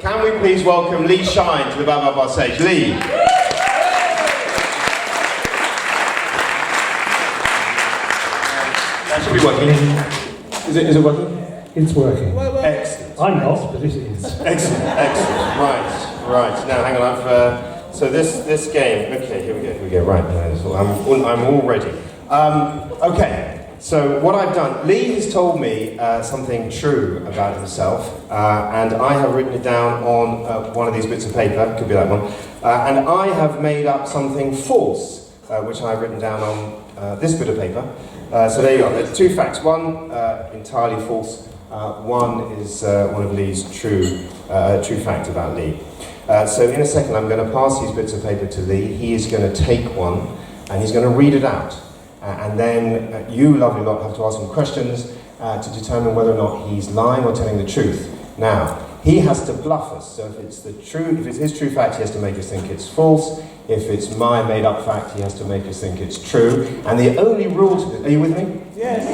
can we please welcome Leigh Shine to the Bavard stage? Leigh. That should be working. Is it working? It's working. Excellent. I'm not, but it is. Excellent. Right. Now, hang on. So this game. Okay, here we go. Right. I'm all ready. Okay. So what I've done, Leigh has told me something true about himself, and I have written it down on one of these bits of paper. Could be that one. And I have made up something false, which I've written down on this bit of paper. So there you go. There's two facts. One entirely false. One is one of Leigh's true fact about Leigh. So in a second I'm going to pass these bits of paper to Leigh. He is going to take one and he's going to read it out. And then you, lovely lot, have to ask him questions to determine whether or not he's lying or telling the truth. Now, he has to bluff us. So if it's his true fact, he has to make us think it's false. If it's my made-up fact, he has to make us think it's true. And the only rule to this, are you with me? Yes.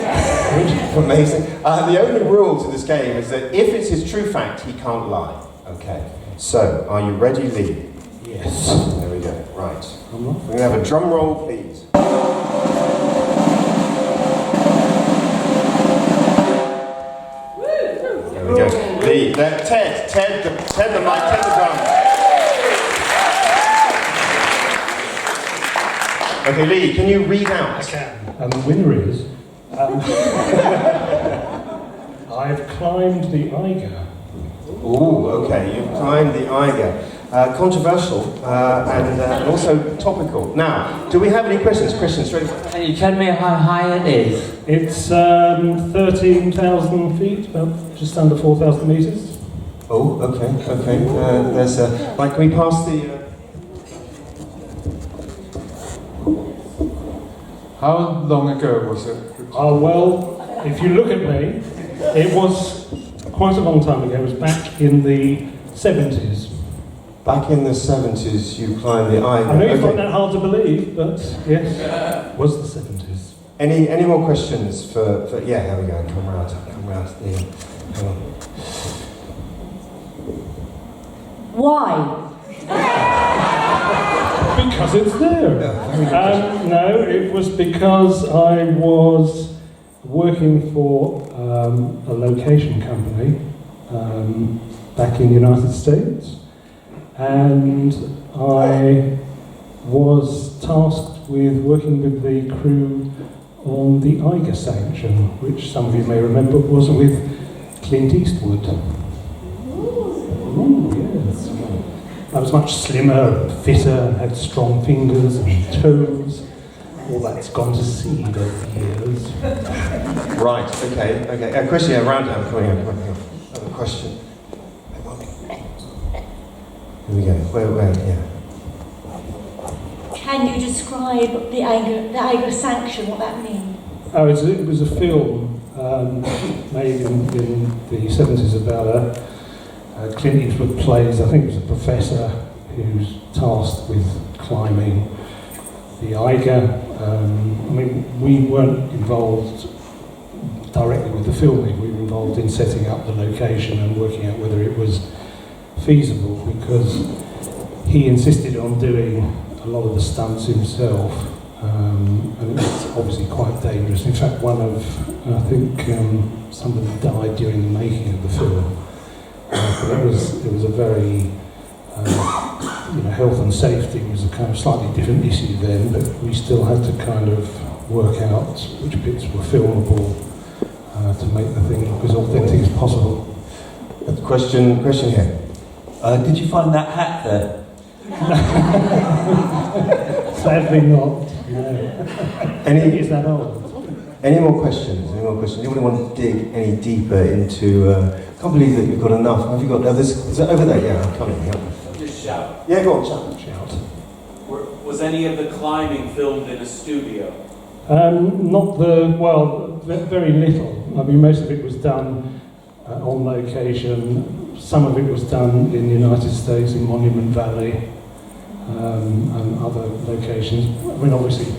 Amazing. The only rule to this game is that if it's his true fact, he can't lie. Okay. So, are you ready, Leigh? Yes. There we go. Right. We're going to have a drum roll, please. There we go. Leigh, Ted the mic, Ted the drum. Okay, Leigh, can you read out? I can. And the winner is... I've climbed the Eiger. Ooh, okay, you've climbed the Eiger. Controversial and also topical. Now, do we have any questions? Christian, straight. Can you tell me how high it is? It's 13,000 feet, about just under 4,000 metres. Oh, okay. There's can we pass the... How long ago was it? Oh, well, if you look at me, it was quite a long time ago. It was back in the 70s. Back in the 70s, you climbed the Eiger. I know you find that hard to believe, but yes, it was the 70s. Any more questions for yeah, here we go. Come round. Hang on. Why? Because it's there. No, it was because I was working for a location company back in the United States, and I was tasked with working with the crew on the Eiger sanction, which some of you may remember was with Clint Eastwood. Ooh, yes. I was much slimmer and fitter and had strong fingers and toes. All that's gone to seed over the years. Right, okay. Question, round down, coming in. Another question. Here we go. Where, yeah. Can you describe the Eiger sanction, what that means? Oh, it was a film made in the 70s about Clint Eastwood plays, I think it was a professor who's tasked with climbing the Eiger. We weren't involved directly with the filming, we were involved in setting up the location and working out whether it was feasible, because he insisted on doing a lot of the stunts himself, and it was obviously quite dangerous. In fact, somebody died during the making of the film. But it was a very, health and safety was a kind of slightly different issue then, but we still had to kind of work out which bits were filmable to make the thing look as authentic as possible. Question here. Did you find that hat there? Sadly not. No. Is that old? Any more questions? Anybody want to dig any deeper into... I can't believe that you've got enough. Have you got... is that over there? Yeah, I'm coming. Yeah. Just shout. Yeah, go on, shout. Was any of the climbing filmed in a studio? Very little. Most of it was done on location. Some of it was done in the United States, in Monument Valley, and other locations. Obviously,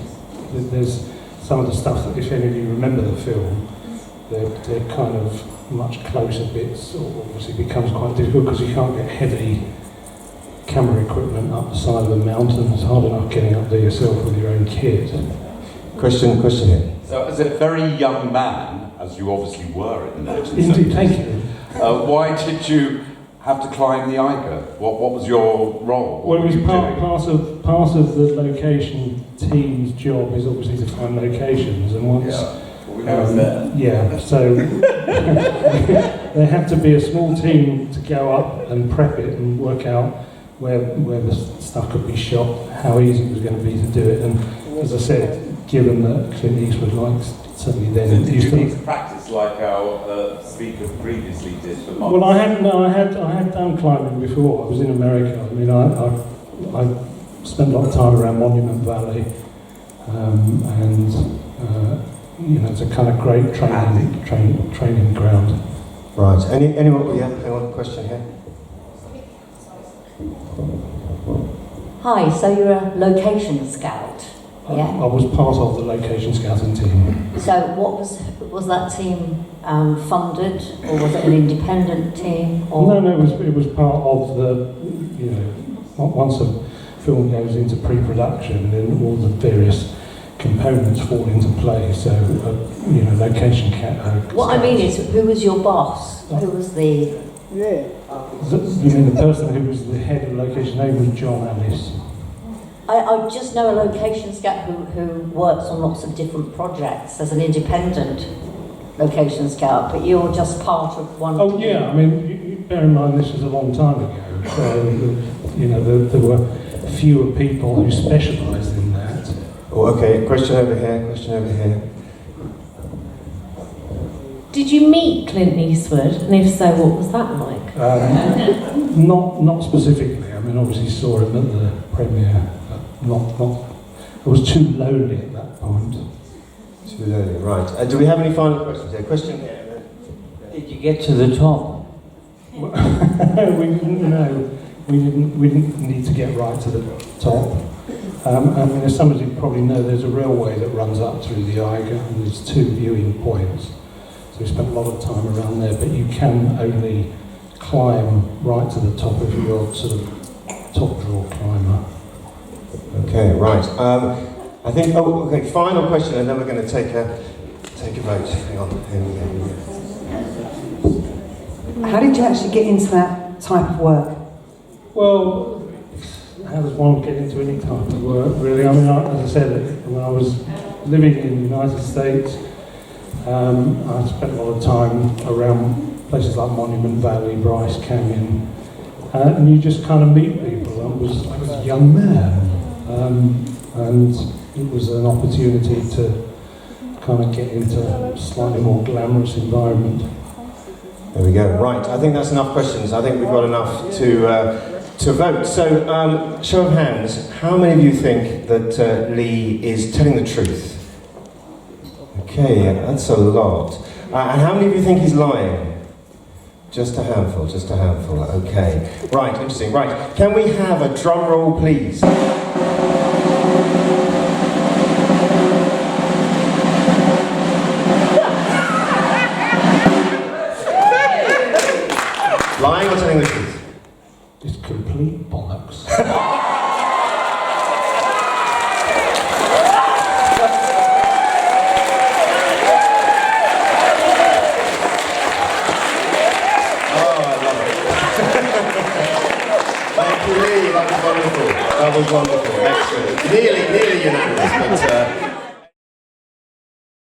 there's some of the stuff that, if any of you remember the film, they're kind of much closer bits obviously becomes quite difficult because you can't get heavy camera equipment up the side of the mountain. It's hard enough getting up there yourself with your own kit. Question here. So, as a very young man, as you obviously were in the 1970s, Indeed, thank you. why did you have to climb the Eiger? What was your role? What Well, it were was you doing? part of the location team's job is obviously to find locations, and once Well, we know it's there. yeah, so there had to be a small team to go up and prep it and work out where the stuff could be shot, how easy it was going to be to do it, and as I said, given that Clint Eastwood likes certainly then So did used you to. need to practice like our speaker previously did for months? Well, I had done climbing before. I was in America. I mean, I spent a lot of time around Monument Valley, and you know, it's a kind of great training ground. Right. Anyone? Yeah. Anyone? Question here. Hi, so you're a location scout, yeah? I was part of the location scouting team. So what was that team funded, or was it an independent team? Or? No, it was part of the, you know, once a film goes into pre-production, then all the various components fall into place. So, you know, location What I mean is, who was your boss? Who was the... You mean the person who was the head of location? Name was John Ellis. I just know a location scout who works on lots of different projects as an independent location scout, but you're just part of one Oh team. yeah, I mean, you bear in mind this was a long time ago, so you know there were fewer people who specialised in that. Oh, okay. Question over here. Question over here. Did you meet Clint Eastwood, and if so, what was that like? Not specifically. I mean, obviously saw him at the premiere, but not. I was too lonely at that point. Too early. Right. Do we have any final questions here? Question here. Did you get to the top? We didn't know. We didn't need to get right to the top. I mean, as some of you probably know, there's a railway that runs up through the Eiger, and there's 2 viewing points. So we spent a lot of time around there, but you can only climb right to the top if you're sort of top draw climber. Okay. Right. I think. Oh, okay. Final question, and then we're going to take a vote. Hang on. How did you actually get into that type of work? Well, how does one get into any type of work, really? I mean, as I said, when I was living in the United States, I spent a lot of time around places like Monument Valley, Bryce Canyon, and you just kind of meet people. I was a young man, and it was an opportunity to kind of get into a slightly more glamorous environment. There we go. Right. I think that's enough questions. I think we've got enough to vote. So, show of hands. How many of you think that Leigh is telling the truth? Okay, that's a lot. And how many of you think he's lying? Just a handful, just a handful. Okay. Right, interesting. Right. Can we have a drum roll, please? Lying or telling the truth? It's complete bollocks. Thank you, Leigh. That was wonderful. That was wonderful. Excellent. Nearly unanimous, but